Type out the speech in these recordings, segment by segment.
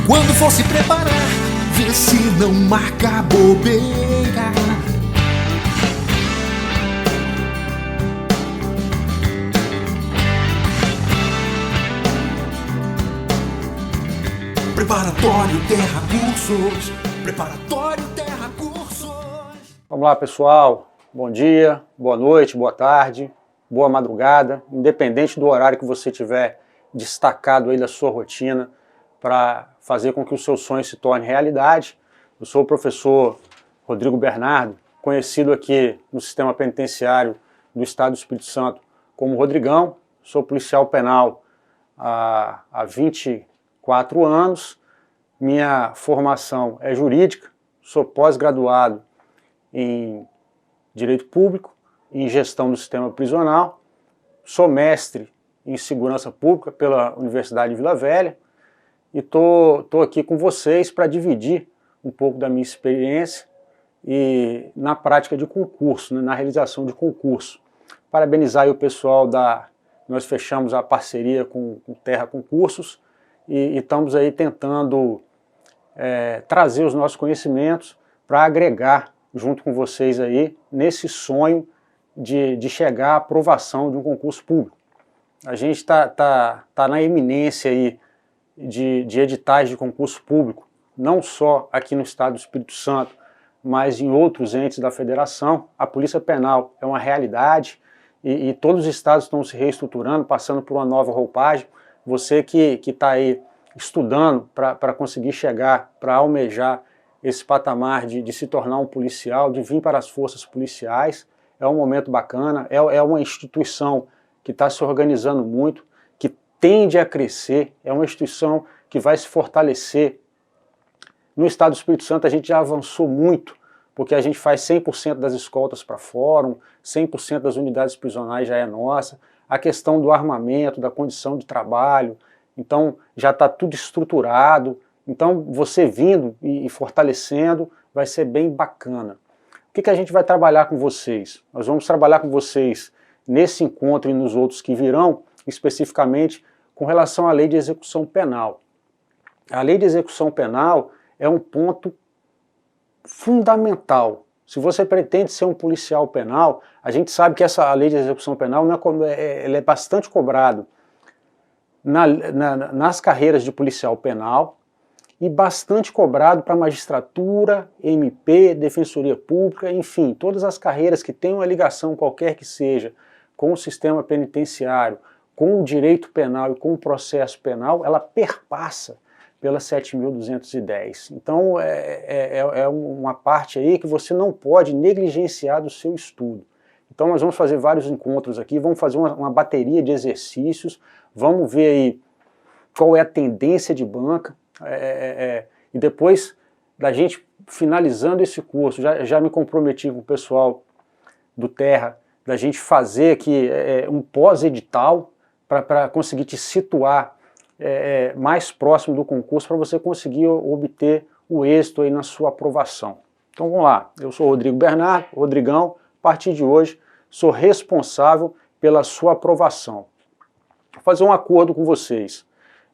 Quando for se preparar, vê se não marca bobeira. Preparatório Terra Cursos. Preparatório Terra Cursos. Vamos lá, pessoal. Bom dia, boa noite, boa tarde, boa madrugada, independente do horário que você tiver destacado aí da sua rotina para fazer com que o seu sonho se torne realidade. Eu sou o professor Rodrigo Bernardo, conhecido aqui no sistema penitenciário do Estado do Espírito Santo como Rodrigão. Sou policial penal há 24 anos. Minha formação é jurídica, sou pós-graduado em Direito Público, em Gestão do Sistema Prisional, sou mestre em Segurança Pública pela Universidade de Vila Velha e tô aqui com vocês para dividir um pouco da minha experiência e na prática de concurso, né, na realização de concurso. Parabenizar aí o pessoal nós fechamos a parceria com Terra Concursos e estamos aí tentando trazer os nossos conhecimentos para agregar junto com vocês aí nesse sonho de chegar à aprovação de um concurso público. A gente tá na iminência aí de editais de concurso público, não só aqui no Estado do Espírito Santo, mas em outros entes da federação. A Polícia Penal é uma realidade e todos os estados estão se reestruturando, passando por uma nova roupagem. Você que está aí estudando para conseguir chegar, para almejar esse patamar de se tornar um policial, de vir para as forças policiais, é um momento bacana, é uma instituição que está se organizando muito, que tende a crescer, é uma instituição que vai se fortalecer. No Estado do Espírito Santo a gente já avançou muito, porque a gente faz 100% das escoltas para fórum, 100% das unidades prisionais já é nossa, a questão do armamento, da condição de trabalho, então já está tudo estruturado. Então você vindo e fortalecendo vai ser bem bacana. O que a gente vai trabalhar com vocês? Nós vamos trabalhar com vocês nesse encontro e nos outros que virão, especificamente com relação à lei de execução penal. A lei de execução penal é um ponto fundamental. Se você pretende ser um policial penal, a gente sabe que a lei de execução penal ela é bastante cobrado nas carreiras de policial penal, e bastante cobrado para magistratura, MP, Defensoria Pública, enfim, todas as carreiras que tenham uma ligação qualquer que seja com o sistema penitenciário, com o direito penal e com o processo penal, ela perpassa pela 7.210. Então é uma parte aí que você não pode negligenciar do seu estudo. Então nós vamos fazer vários encontros aqui, vamos fazer uma bateria de exercícios, vamos ver aí qual é a tendência de banca, e depois da gente finalizando esse curso, já me comprometi com o pessoal do Terra, da gente fazer aqui um pós-edital para conseguir te situar mais próximo do concurso, para você conseguir obter o êxito aí na sua aprovação. Então vamos lá, eu sou o Rodrigo Bernardo, Rodrigão, a partir de hoje sou responsável pela sua aprovação. Vou fazer um acordo com vocês.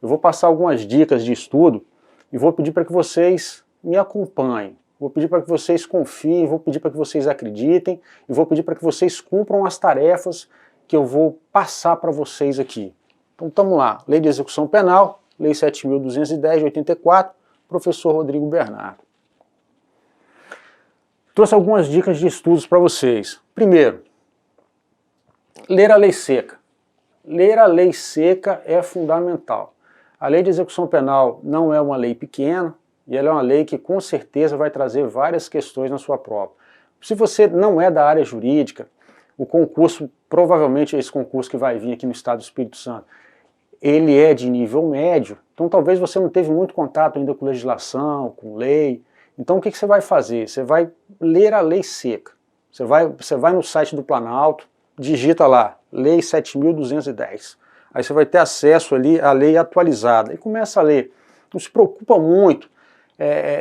Eu vou passar algumas dicas de estudo e vou pedir para que vocês me acompanhem. Vou pedir para que vocês confiem, vou pedir para que vocês acreditem e vou pedir para que vocês cumpram as tarefas que eu vou passar para vocês aqui. Então estamos lá, Lei de Execução Penal, Lei 7.210 de 84, professor Rodrigo Bernardo. Trouxe algumas dicas de estudos para vocês. Primeiro, ler a lei seca. Ler a lei seca é fundamental. A lei de execução penal não é uma lei pequena e ela é uma lei que com certeza vai trazer várias questões na sua prova. Se você não é da área jurídica, o concurso, provavelmente esse concurso que vai vir aqui no Estado do Espírito Santo, ele é de nível médio, então talvez você não teve muito contato ainda com legislação, com lei. Então o que você vai fazer? Você vai ler a lei seca. Você vai no site do Planalto, digita lá, Lei 7.210. Aí você vai ter acesso ali à lei atualizada e começa a ler. Não se preocupa muito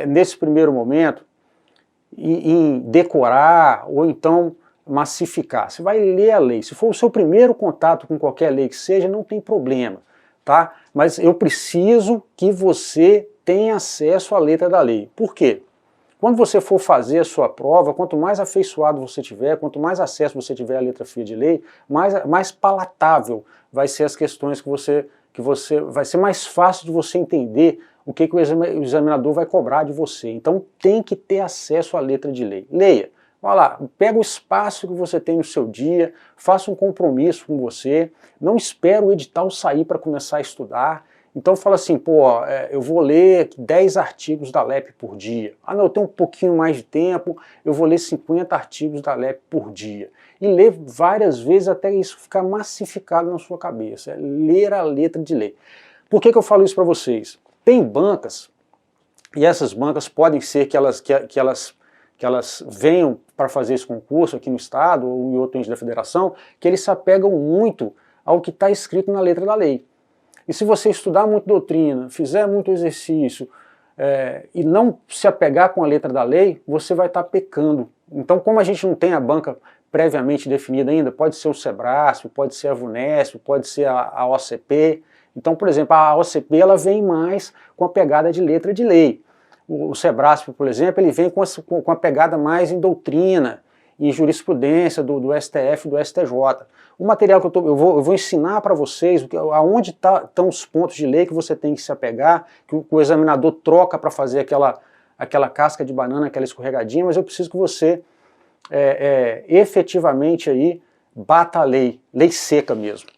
nesse primeiro momento em decorar ou então massificar. Você vai ler a lei. Se for o seu primeiro contato com qualquer lei que seja, não tem problema, tá? Mas eu preciso que você tem acesso à letra da lei. Por quê? Quando você for fazer a sua prova, quanto mais afeiçoado você tiver, quanto mais acesso você tiver à letra fria de lei, mais palatável vai ser as questões que você vai ser mais fácil de você entender o que o examinador vai cobrar de você. Então tem que ter acesso à letra de lei. Leia. Vai lá, pega o espaço que você tem no seu dia, faça um compromisso com você, não espera o edital sair para começar a estudar. Então fala assim, pô, eu vou ler 10 artigos da LEP por dia. Ah não, eu tenho um pouquinho mais de tempo, eu vou ler 50 artigos da LEP por dia. E ler várias vezes até isso ficar massificado na sua cabeça. Ler a letra de lei. Por que eu falo isso para vocês? Tem bancas, e essas bancas podem ser que elas venham para fazer esse concurso aqui no estado ou em outro ente da federação, que eles se apegam muito ao que está escrito na letra da lei. E se você estudar muito doutrina, fizer muito exercício e não se apegar com a letra da lei, você vai estar pecando. Então, como a gente não tem a banca previamente definida ainda, pode ser o Sebrasp, pode ser a VUNESP, pode ser a OCP. Então, por exemplo, a OCP ela vem mais com a pegada de letra de lei. O Sebrasp, por exemplo, ele vem com a pegada mais em doutrina, em jurisprudência do STF e do STJ. O material que eu vou ensinar para vocês aonde estão os pontos de lei que você tem que se apegar, que o examinador troca para fazer aquela casca de banana, aquela escorregadinha, mas eu preciso que você efetivamente aí bata a lei seca mesmo.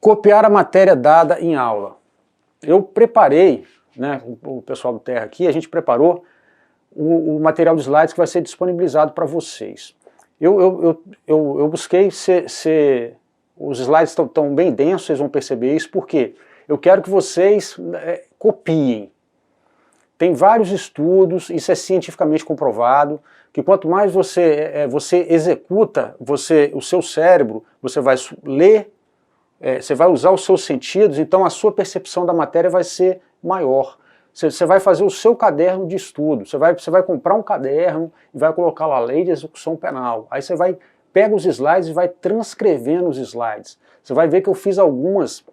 Copiar a matéria dada em aula. Eu preparei, né, o pessoal do Terra aqui, a gente preparou o material de slides que vai ser disponibilizado para vocês. Eu busquei os slides estão bem densos, vocês vão perceber isso, porque eu quero que vocês copiem. Tem vários estudos, isso é cientificamente comprovado, que quanto mais você executa, o seu cérebro, você vai ler, você vai usar os seus sentidos, então a sua percepção da matéria vai ser maior. Você vai fazer o seu caderno de estudo, você vai comprar um caderno e vai colocar lá a lei de execução penal. Aí você pega os slides e vai transcrevendo os slides. Você vai ver que eu fiz algumas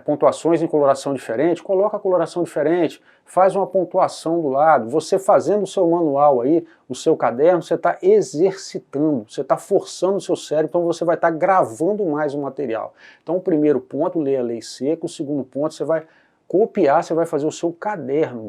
pontuações em coloração diferente, coloca a coloração diferente, faz uma pontuação do lado. Você fazendo o seu manual aí, o seu caderno, você está exercitando, você está forçando o seu cérebro, então você vai estar gravando mais o material. Então o primeiro ponto, lê a lei seca, o segundo ponto, você vai copiar, você vai fazer o seu caderno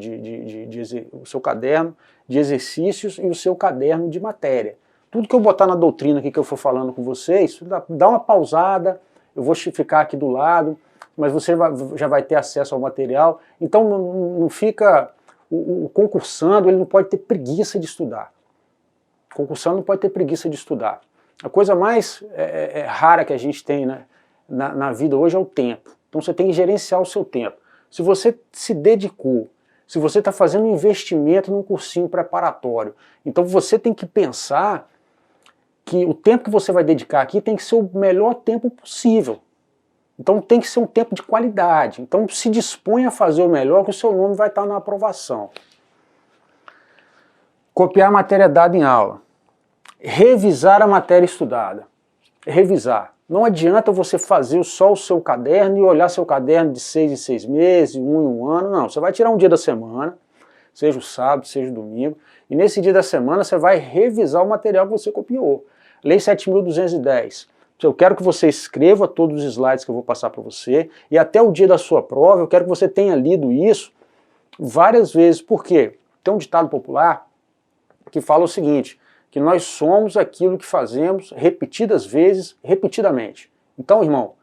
de exercícios e o seu caderno de matéria. Tudo que eu botar na doutrina aqui que eu for falando com vocês, dá uma pausada, eu vou ficar aqui do lado, mas você já vai ter acesso ao material. Então não fica... O concursando, ele não pode ter preguiça de estudar. O concursando não pode ter preguiça de estudar. A coisa mais rara que a gente tem, né, na vida hoje é o tempo. Então você tem que gerenciar o seu tempo. Se você se dedicou, se você está fazendo um investimento num cursinho preparatório, então você tem que pensar que o tempo que você vai dedicar aqui tem que ser o melhor tempo possível. Então tem que ser um tempo de qualidade. Então se dispõe a fazer o melhor, que o seu nome vai estar na aprovação. Copiar a matéria dada em aula. Revisar a matéria estudada. Revisar. Não adianta você fazer só o seu caderno e olhar seu caderno de 6 em 6 meses, 1 em 1 ano. Não, você vai tirar um dia da semana, seja o sábado, seja o domingo, e nesse dia da semana você vai revisar o material que você copiou. Lei 7.210. Eu quero que você escreva todos os slides que eu vou passar para você, e até o dia da sua prova eu quero que você tenha lido isso várias vezes. Por quê? Tem um ditado popular que fala o seguinte, que nós somos aquilo que fazemos repetidas vezes, repetidamente. Então, irmão,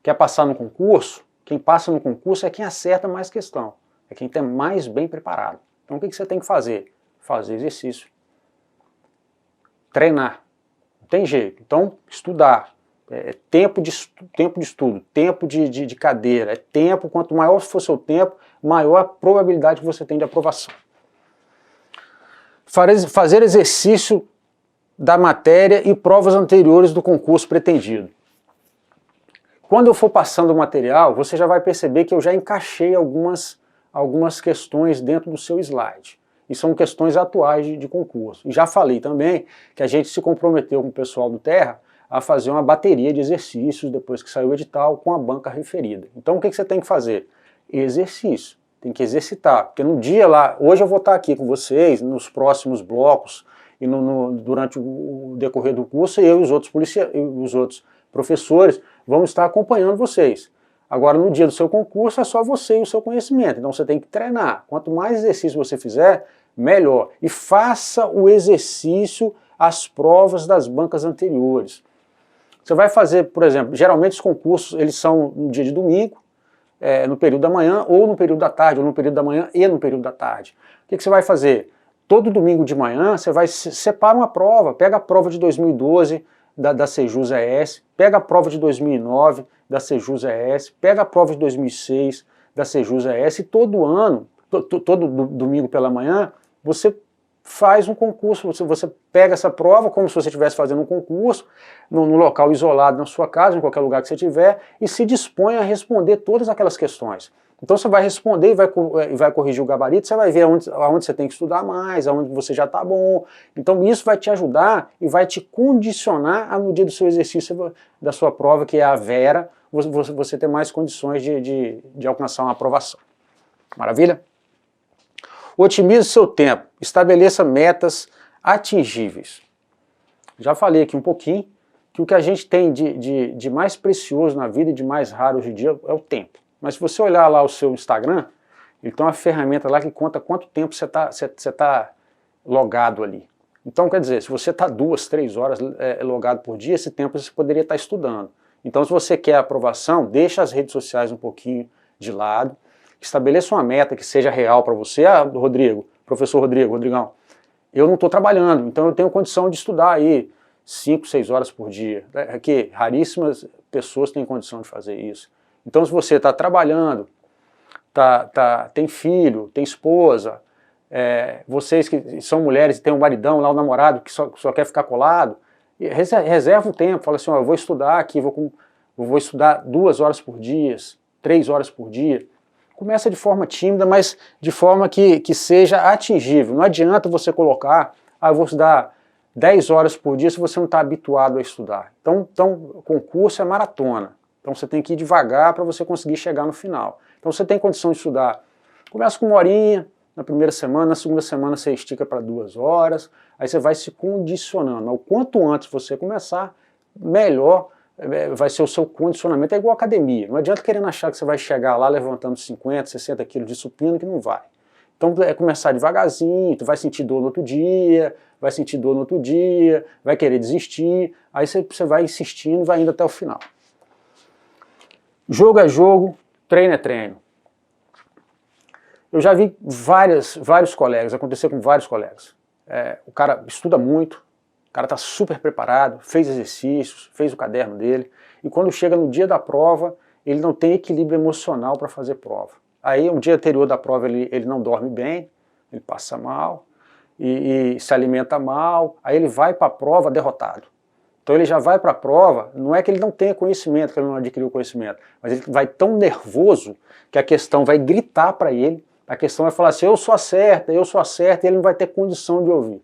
quer passar no concurso? Quem passa no concurso é quem acerta mais questão, é quem está mais bem preparado. Então o que você tem que fazer? Fazer exercício. Treinar. Não tem jeito. Então, estudar. Tempo de estudo, tempo de cadeira. Tempo, quanto maior for seu tempo, maior a probabilidade que você tem de aprovação. Fazer exercício da matéria e provas anteriores do concurso pretendido. Quando eu for passando o material, você já vai perceber que eu já encaixei algumas questões dentro do seu slide. E são questões atuais de concurso. E já falei também que a gente se comprometeu com o pessoal do Terra a fazer uma bateria de exercícios depois que saiu o edital com a banca referida. Então o que você tem que fazer? Exercício, tem que exercitar, porque no dia lá, hoje eu vou estar aqui com vocês, nos próximos blocos e durante o decorrer do curso, eu e os outros professores vamos estar acompanhando vocês. Agora no dia do seu concurso é só você e o seu conhecimento, então você tem que treinar. Quanto mais exercício você fizer, melhor. E faça o exercício às provas das bancas anteriores. Você vai fazer, por exemplo, geralmente os concursos eles são no dia de domingo, no período da manhã, ou no período da tarde, ou no período da manhã e no período da tarde. O que você vai fazer? Todo domingo de manhã você vai separar uma prova, pega a prova de 2012 da Sejus ES, pega a prova de 2009 da Sejus ES, pega a prova de 2006 da Sejus ES e todo ano, todo domingo pela manhã, você faz um concurso, você pega essa prova como se você estivesse fazendo um concurso, num local isolado na sua casa, em qualquer lugar que você estiver, e se dispõe a responder todas aquelas questões. Então você vai responder e vai corrigir o gabarito, você vai ver aonde você tem que estudar mais, aonde você já está bom. Então isso vai te ajudar e vai te condicionar a, no dia do seu exercício da sua prova, que é a Vera, você ter mais condições de alcançar uma aprovação. Maravilha? Otimize seu tempo, estabeleça metas atingíveis. Já falei aqui um pouquinho que o que a gente tem de mais precioso na vida e de mais raro hoje em dia é o tempo. Mas se você olhar lá o seu Instagram, ele tem uma ferramenta lá que conta quanto tempo você tá logado ali. Então quer dizer, se você está 2, 3 horas logado por dia, esse tempo você poderia estar estudando. Então se você quer aprovação, deixa as redes sociais um pouquinho de lado, estabeleça uma meta que seja real para você. Ah, Rodrigo, professor Rodrigão, eu não estou trabalhando, então eu tenho condição de estudar aí 5, 6 horas por dia. Aqui, raríssimas pessoas têm condição de fazer isso. Então se você está trabalhando, tem filho, tem esposa, vocês que são mulheres e têm um maridão lá, um namorado que só quer ficar colado, reserva um tempo, fala assim, ó, eu vou estudar aqui, vou estudar 2 horas por dia, 3 horas por dia. Começa de forma tímida, mas de forma que seja atingível. Não adianta você colocar, eu vou estudar 10 horas por dia se você não está habituado a estudar. Então concurso é maratona. Então você tem que ir devagar para você conseguir chegar no final. Então você tem condição de estudar. Começa com 1 horinha na primeira semana, na segunda semana você estica para 2 horas, aí você vai se condicionando. Mas o quanto antes você começar, melhor vai ser o seu condicionamento. É igual academia. Não adianta querendo achar que você vai chegar lá levantando 50, 60 quilos de supino, que não vai. Então é começar devagarzinho, tu vai sentir dor no outro dia, vai querer desistir, aí você vai insistindo, vai indo até o final. Jogo é jogo, treino é treino. Eu já vi vários colegas, aconteceu com vários colegas. O cara estuda muito, o cara está super preparado, fez exercícios, fez o caderno dele, e quando chega no dia da prova, ele não tem equilíbrio emocional para fazer prova. Aí, um dia anterior da prova, ele não dorme bem, ele passa mal, e se alimenta mal, aí ele vai para a prova derrotado. Então ele já vai para a prova, não é que ele não tenha conhecimento, que ele não adquiriu conhecimento, mas ele vai tão nervoso que a questão vai gritar para ele, a questão vai falar assim, eu sou a certa, e ele não vai ter condição de ouvir.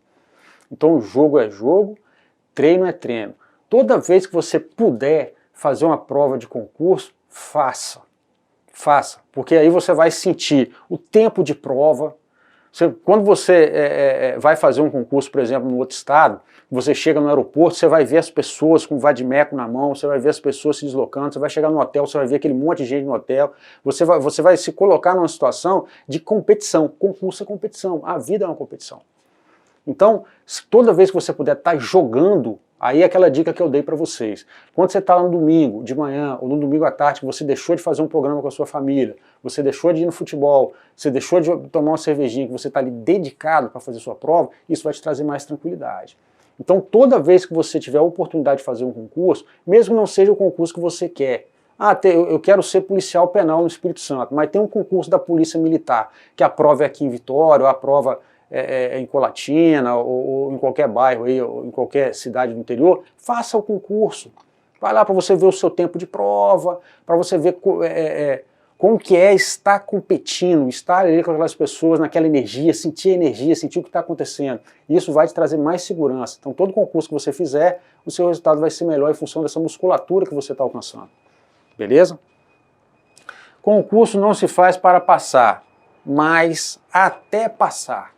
Então jogo é jogo, treino é treino. Toda vez que você puder fazer uma prova de concurso, faça. Faça, porque aí você vai sentir o tempo de prova. Quando você vai fazer um concurso, por exemplo, no outro estado, você chega no aeroporto, você vai ver as pessoas com vadimeco na mão, você vai ver as pessoas se deslocando, você vai chegar no hotel, você vai ver aquele monte de gente no hotel, você vai se colocar numa situação de competição. Concurso é competição, a vida é uma competição. Então, toda vez que você puder estar jogando, aí é aquela dica que eu dei para vocês. Quando você está no domingo de manhã ou no domingo à tarde, que você deixou de fazer um programa com a sua família, você deixou de ir no futebol, você deixou de tomar uma cervejinha, que você está ali dedicado para fazer sua prova, isso vai te trazer mais tranquilidade. Então, toda vez que você tiver a oportunidade de fazer um concurso, mesmo que não seja o concurso que você quer, eu quero ser policial penal no Espírito Santo, mas tem um concurso da Polícia Militar, que a prova é aqui em Vitória, ou a prova em Colatina, ou em qualquer bairro, aí, ou em qualquer cidade do interior, faça o concurso. Vai lá para você ver o seu tempo de prova, para você ver como que é estar competindo, estar ali com aquelas pessoas, naquela energia, sentir o que está acontecendo. Isso vai te trazer mais segurança. Então todo concurso que você fizer, o seu resultado vai ser melhor em função dessa musculatura que você está alcançando. Beleza? Concurso não se faz para passar, mas até passar.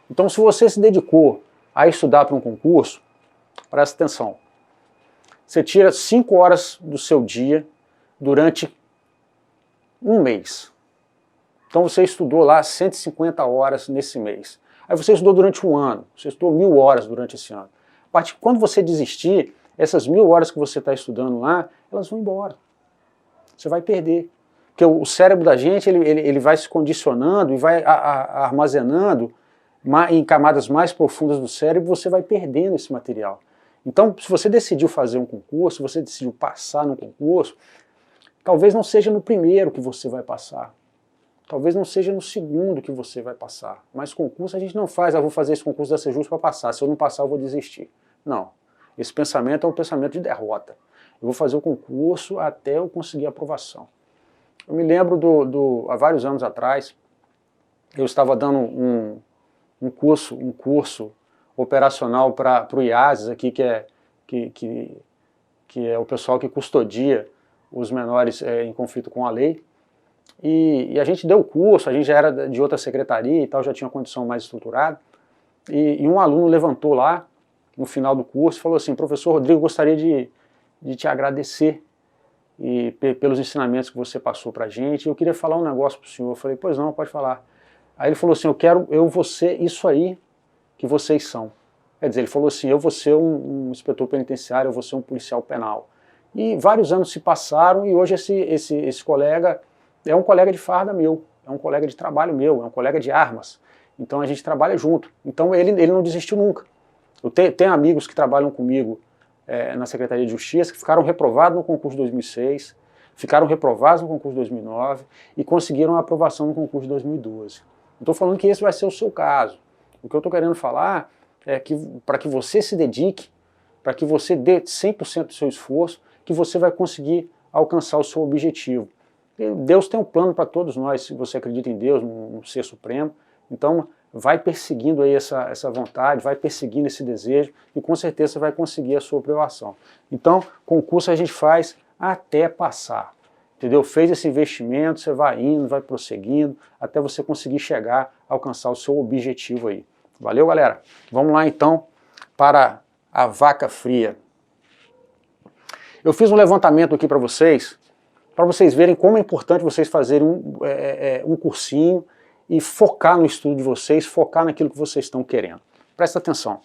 Então se você se dedicou a estudar para um concurso, presta atenção. Você tira 5 horas do seu dia durante um mês. Então você estudou lá 150 horas nesse mês. Aí você estudou durante um ano, você estudou 1000 horas durante esse ano. A partir de quando você desistir, essas 1000 horas que você está estudando lá, elas vão embora. Você vai perder. Porque o cérebro da gente, ele vai se condicionando e vai armazenando em camadas mais profundas do cérebro, você vai perdendo esse material. Então, se você decidiu fazer um concurso, se você decidiu passar no concurso, talvez não seja no primeiro que você vai passar. Talvez não seja no segundo que você vai passar. Mas concurso a gente não faz, vou fazer esse concurso da Sejus para passar, se eu não passar eu vou desistir. Não. Esse pensamento é um pensamento de derrota. Eu vou fazer o concurso até eu conseguir a aprovação. Eu me lembro há vários anos atrás, eu estava dando um curso operacional para o IASES aqui, que é o pessoal que custodia os menores em conflito com a lei. E a gente deu o curso, a gente já era de outra secretaria e tal, já tinha uma condição mais estruturada. E um aluno levantou lá, no final do curso, e falou assim: professor Rodrigo, gostaria de te agradecer pelos ensinamentos que você passou pra gente. Eu queria falar um negócio pro senhor. Eu falei: pois não, pode falar. Aí ele falou assim: eu vou ser isso aí que vocês são. Quer dizer, ele falou assim: eu vou ser um inspetor penitenciário, eu vou ser um policial penal. E vários anos se passaram e hoje esse colega é um colega de farda meu, é um colega de trabalho meu, é um colega de armas. Então a gente trabalha junto. Então ele não desistiu nunca. Eu tenho amigos que trabalham comigo na Secretaria de Justiça que ficaram reprovados no concurso de 2006, ficaram reprovados no concurso de 2009 e conseguiram a aprovação no concurso de 2012. Não estou falando que esse vai ser o seu caso. O que eu estou querendo falar é que para que você se dedique, para que você dê 100% do seu esforço, que você vai conseguir alcançar o seu objetivo. E Deus tem um plano para todos nós, se você acredita em Deus, no Ser Supremo. Então vai perseguindo aí essa vontade, vai perseguindo esse desejo e com certeza você vai conseguir a sua aprovação. Então, concurso a gente faz até passar. Entendeu? Fez esse investimento, você vai indo, vai prosseguindo, até você conseguir chegar, alcançar o seu objetivo aí. Valeu, galera? Vamos lá então para a vaca fria. Eu fiz um levantamento aqui para vocês verem como é importante vocês fazerem um cursinho e focar no estudo de vocês, focar naquilo que vocês estão querendo. Presta atenção.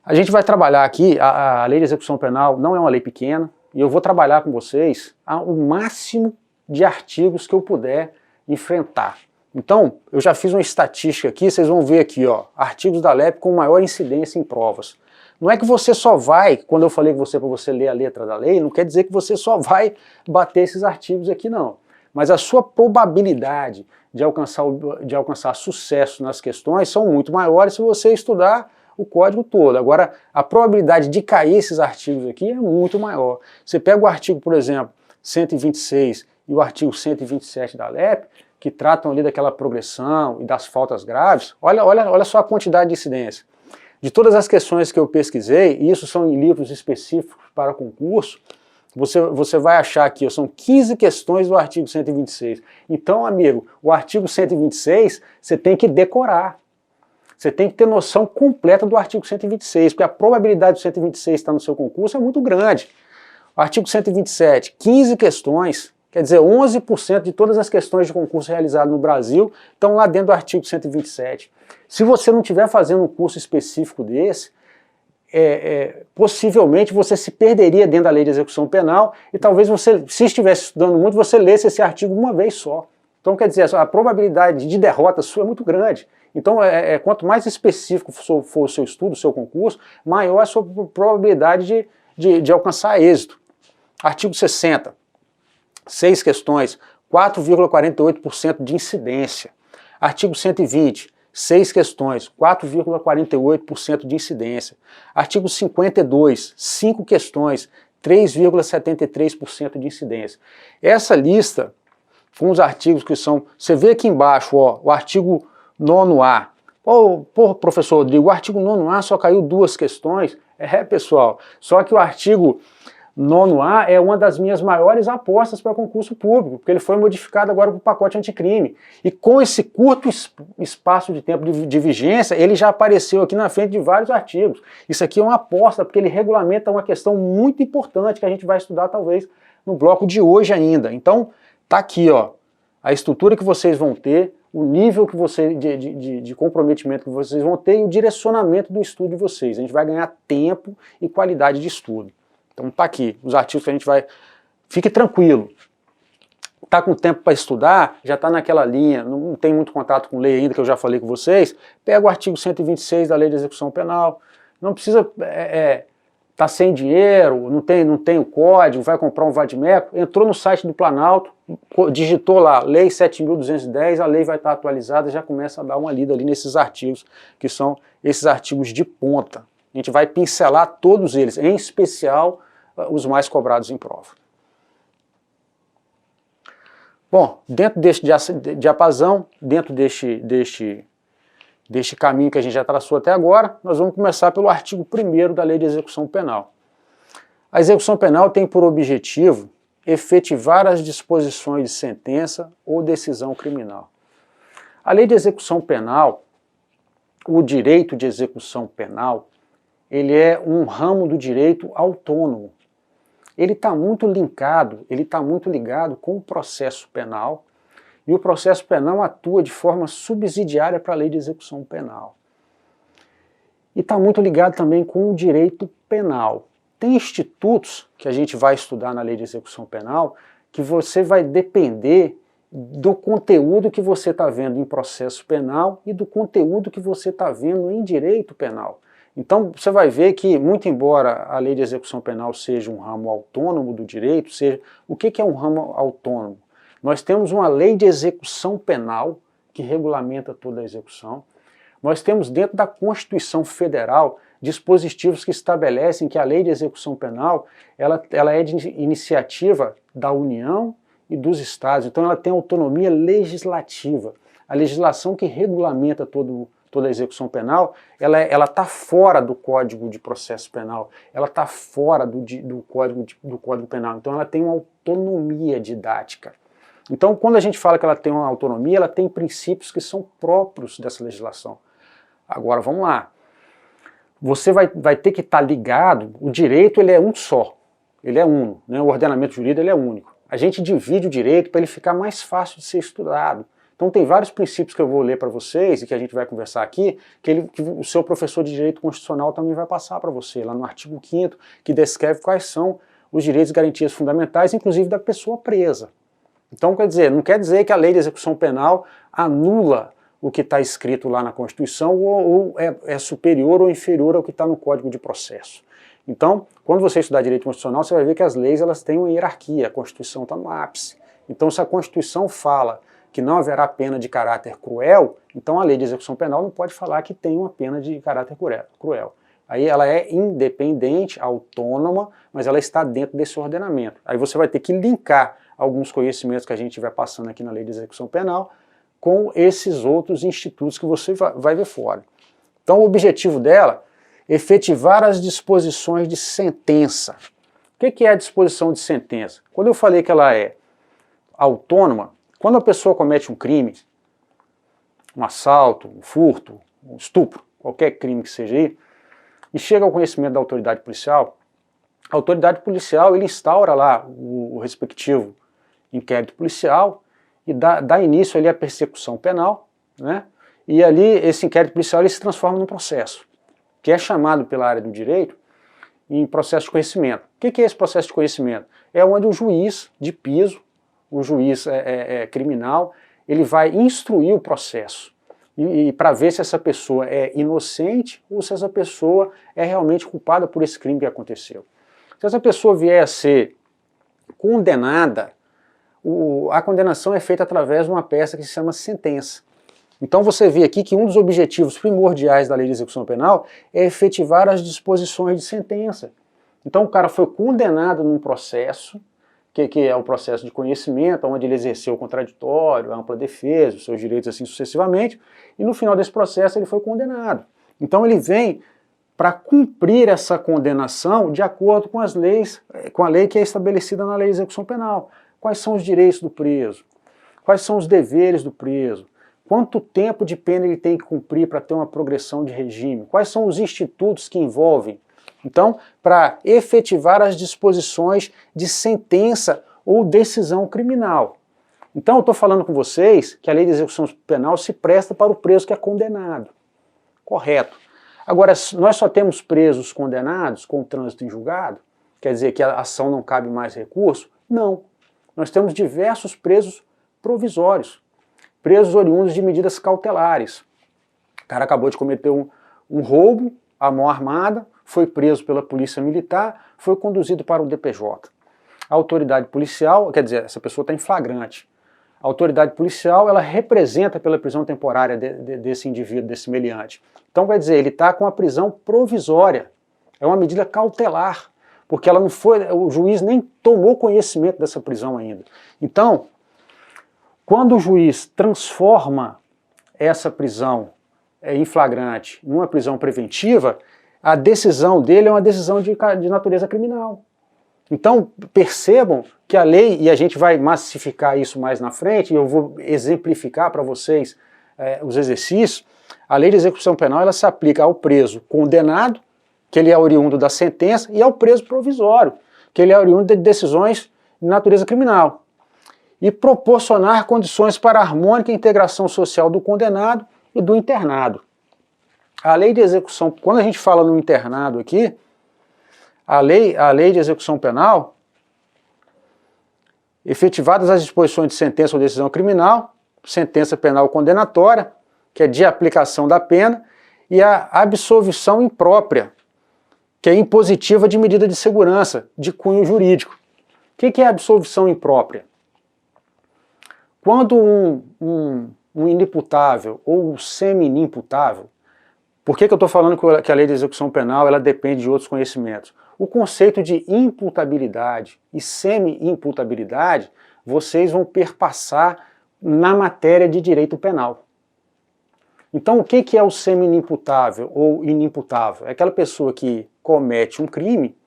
A gente vai trabalhar aqui, a lei de execução penal não é uma lei pequena, e eu vou trabalhar com vocês o máximo de artigos que eu puder enfrentar. Então, eu já fiz uma estatística aqui, vocês vão ver aqui, ó, artigos da LEP com maior incidência em provas. Não é que você só vai, quando eu falei para você ler a letra da lei, não quer dizer que você só vai bater esses artigos aqui, não. Mas a sua probabilidade de alcançar sucesso nas questões são muito maiores se você estudar o código todo. Agora, a probabilidade de cair esses artigos aqui é muito maior. Você pega o artigo, por exemplo, 126 e o artigo 127 da LEP, que tratam ali daquela progressão e das faltas graves, olha só a quantidade de incidência. De todas as questões que eu pesquisei, e isso são em livros específicos para concurso, você vai achar aqui, são 15 questões do artigo 126. Então, amigo, o artigo 126 você tem que decorar. Você tem que ter noção completa do artigo 126, porque a probabilidade do 126 estar no seu concurso é muito grande. O artigo 127, 15 questões, quer dizer, 11% de todas as questões de concurso realizado no Brasil estão lá dentro do artigo 127. Se você não estiver fazendo um curso específico desse, possivelmente você se perderia dentro da lei de execução penal e talvez você, se estivesse estudando muito, você lesse esse artigo uma vez só. Então, quer dizer, a probabilidade de derrota sua é muito grande. Então, quanto mais específico for o seu estudo, o seu concurso, maior a sua probabilidade de alcançar êxito. Artigo 60, 6 questões, 4,48% de incidência. Artigo 120, 6 questões, 4,48% de incidência. Artigo 52, 5 questões, 3,73% de incidência. Essa lista com os artigos que são... Você vê aqui embaixo, ó, o artigo 9º. Pô, professor Rodrigo, o artigo 9º só caiu 2 questões. Pessoal, só que o artigo 9º é uma das minhas maiores apostas para concurso público, porque ele foi modificado agora para o pacote anticrime. E com esse curto espaço de tempo de vigência, ele já apareceu aqui na frente de vários artigos. Isso aqui é uma aposta, porque ele regulamenta uma questão muito importante que a gente vai estudar talvez no bloco de hoje ainda. Então, tá aqui, ó, a estrutura que vocês vão ter, o nível que de comprometimento que vocês vão ter e o direcionamento do estudo de vocês. A gente vai ganhar tempo e qualidade de estudo. Então tá aqui, os artigos que a gente vai... Fique tranquilo. Tá com tempo para estudar, já está naquela linha, não tem muito contato com lei ainda, que eu já falei com vocês, pega o artigo 126 da Lei de Execução Penal, não precisa tá sem dinheiro, não tem o código, vai comprar um vadimeco, entrou no site do Planalto, digitou lá, Lei 7.210, a lei vai estar atualizada, já começa a dar uma lida ali nesses artigos, que são esses artigos de ponta. A gente vai pincelar todos eles, em especial os mais cobrados em prova. Bom, dentro deste diapasão, dentro deste caminho que a gente já traçou até agora, nós vamos começar pelo artigo 1º da Lei de Execução Penal. A execução penal tem por objetivo efetivar as disposições de sentença ou decisão criminal. A Lei de Execução Penal, o direito de execução penal, ele é um ramo do direito autônomo. Ele está muito linkado, ele está muito ligado com o processo penal, e o processo penal atua de forma subsidiária para a Lei de Execução Penal. E está muito ligado também com o direito penal. Tem institutos que a gente vai estudar na Lei de Execução Penal que você vai depender do conteúdo que você está vendo em processo penal e do conteúdo que você está vendo em direito penal. Então você vai ver que, muito embora a Lei de Execução Penal seja um ramo autônomo do direito, o que é um ramo autônomo? Nós temos uma Lei de Execução Penal que regulamenta toda a execução. Nós temos dentro da Constituição Federal dispositivos que estabelecem que a Lei de Execução Penal ela é de iniciativa da União e dos Estados, então ela tem autonomia legislativa. A legislação que regulamenta toda a execução penal, ela está fora do Código de Processo Penal, ela está fora do Código Penal, então ela tem uma autonomia didática. Então, quando a gente fala que ela tem uma autonomia, ela tem princípios que são próprios dessa legislação. Agora, vamos lá. Você vai ter que estar ligado, o direito ele é um só, ele é uno, né? O ordenamento jurídico ele é único. A gente divide o direito para ele ficar mais fácil de ser estudado. Então tem vários princípios que eu vou ler para vocês e que a gente vai conversar aqui, que o seu professor de Direito Constitucional também vai passar para você, lá no artigo 5º, que descreve quais são os direitos e garantias fundamentais, inclusive da pessoa presa. Então, quer dizer, não quer dizer que a Lei de Execução Penal anula o que está escrito lá na Constituição ou é superior ou inferior ao que está no Código de Processo. Então, quando você estudar Direito Constitucional, você vai ver que as leis elas têm uma hierarquia, a Constituição está no ápice. Então, se a Constituição fala que não haverá pena de caráter cruel, então a Lei de Execução Penal não pode falar que tem uma pena de caráter cruel. Aí ela é independente, autônoma, mas ela está dentro desse ordenamento. Aí você vai ter que linkar alguns conhecimentos que a gente vai passando aqui na Lei de Execução Penal com esses outros institutos que você vai ver fora. Então o objetivo dela é efetivar as disposições de sentença. O que é a disposição de sentença? Quando eu falei que ela é autônoma, quando a pessoa comete um crime, um assalto, um furto, um estupro, qualquer crime que seja aí, e chega ao conhecimento da autoridade policial, a autoridade policial ele instaura lá o respectivo inquérito policial e dá início ali à persecução penal, né? E ali esse inquérito policial ele se transforma num processo, que é chamado pela área do direito em processo de conhecimento. O que é esse processo de conhecimento? É onde o juiz de piso, o juiz criminal, ele vai instruir o processo e para ver se essa pessoa é inocente ou se essa pessoa é realmente culpada por esse crime que aconteceu. Se essa pessoa vier a ser condenada, a condenação é feita através de uma peça que se chama sentença. Então você vê aqui que um dos objetivos primordiais da Lei de Execução Penal é efetivar as disposições de sentença. Então o cara foi condenado num processo que é o processo de conhecimento, onde ele exerceu o contraditório, a ampla defesa, os seus direitos assim sucessivamente, e no final desse processo ele foi condenado. Então ele vem para cumprir essa condenação de acordo com as leis, com a lei que é estabelecida na Lei de Execução Penal. Quais são os direitos do preso? Quais são os deveres do preso? Quanto tempo de pena ele tem que cumprir para ter uma progressão de regime? Quais são os institutos que envolvem? Então, para efetivar as disposições de sentença ou decisão criminal. Então, eu estou falando com vocês que a Lei de Execução Penal se presta para o preso que é condenado. Correto. Agora, nós só temos presos condenados com trânsito em julgado? Quer dizer que a ação não cabe mais recurso? Não. Nós temos diversos presos provisórios, presos oriundos de medidas cautelares. O cara acabou de cometer um roubo à mão armada, foi preso pela polícia militar, foi conduzido para o DPJ. A autoridade policial, quer dizer, essa pessoa está em flagrante. A autoridade policial, ela representa pela prisão temporária desse indivíduo, desse meliante. Então, quer dizer, ele está com a prisão provisória. É uma medida cautelar, porque ela não foi, o juiz nem tomou conhecimento dessa prisão ainda. Então, quando o juiz transforma essa prisão em flagrante numa prisão preventiva, a decisão dele é uma decisão de natureza criminal. Então, percebam que a lei, e a gente vai massificar isso mais na frente, e eu vou exemplificar para vocês os exercícios, a Lei de Execução Penal ela se aplica ao preso condenado, que ele é oriundo da sentença, e ao preso provisório, que ele é oriundo de decisões de natureza criminal. E proporcionar condições para a harmônica integração social do condenado e do internado. A lei de execução, quando a gente fala no internado aqui, a lei de execução penal, efetivadas as disposições de sentença ou decisão criminal, sentença penal condenatória, que é de aplicação da pena, e a absolvição imprópria, que é impositiva de medida de segurança, de cunho jurídico. O que é a absolvição imprópria? Quando um inimputável ou semi-inimputável, por que eu estou falando que a lei de execução penal ela depende de outros conhecimentos? O conceito de imputabilidade e semi-imputabilidade vocês vão perpassar na matéria de direito penal. Então, o que é o semi-inimputável ou inimputável? É aquela pessoa que comete um crime,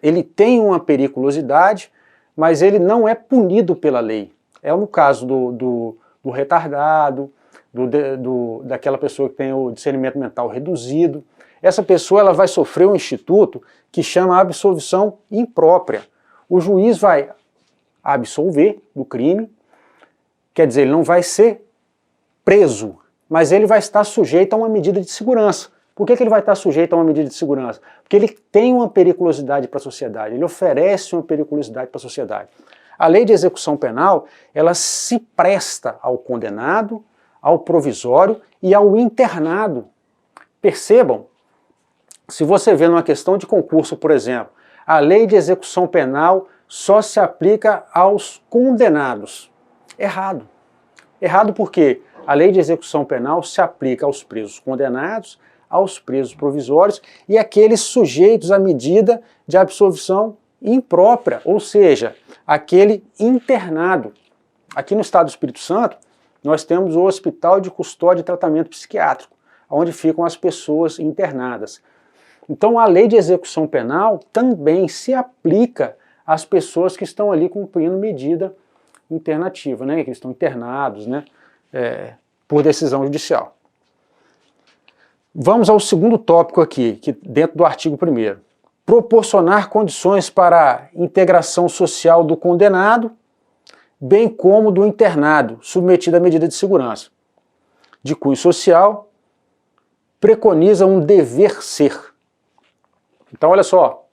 ele tem uma periculosidade, mas ele não é punido pela lei. É no caso do retardado, daquela pessoa que tem o discernimento mental reduzido. Essa pessoa ela vai sofrer um instituto que chama absolvição imprópria. O juiz vai absolver do crime, quer dizer, ele não vai ser preso, mas ele vai estar sujeito a uma medida de segurança. Por que ele vai estar sujeito a uma medida de segurança? Porque ele tem uma periculosidade para a sociedade, ele oferece uma periculosidade para a sociedade. A lei de execução penal, ela se presta ao condenado, ao provisório e ao internado. Percebam, se você vê numa questão de concurso, por exemplo, a lei de execução penal só se aplica aos condenados. Errado. Errado porque a lei de execução penal se aplica aos presos condenados, aos presos provisórios e àqueles sujeitos à medida de absolvição imprópria, ou seja, aquele internado. Aqui no estado do Espírito Santo, nós temos o Hospital de Custódia e Tratamento Psiquiátrico, onde ficam as pessoas internadas. Então a lei de execução penal também se aplica às pessoas que estão ali cumprindo medida internativa, né, que estão internados, né, por decisão judicial. Vamos ao segundo tópico aqui, que dentro do artigo 1º. Proporcionar condições para a integração social do condenado, bem como do internado, submetido à medida de segurança. De cunho social, preconiza um dever ser. Então, olha só,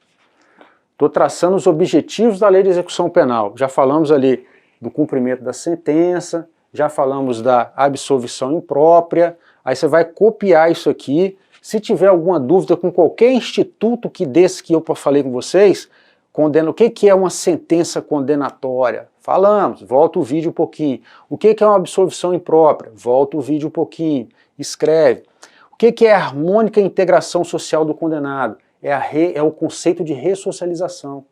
estou traçando os objetivos da lei de execução penal. Já falamos ali do cumprimento da sentença, já falamos da absolvição imprópria, aí você vai copiar isso aqui. Se tiver alguma dúvida com qualquer instituto desse que eu falei com vocês, o que é uma sentença condenatória? Falamos, volta o vídeo um pouquinho. O que é uma absolvição imprópria? Volta o vídeo um pouquinho, escreve. O que é a harmônica integração social do condenado? É o conceito de ressocialização.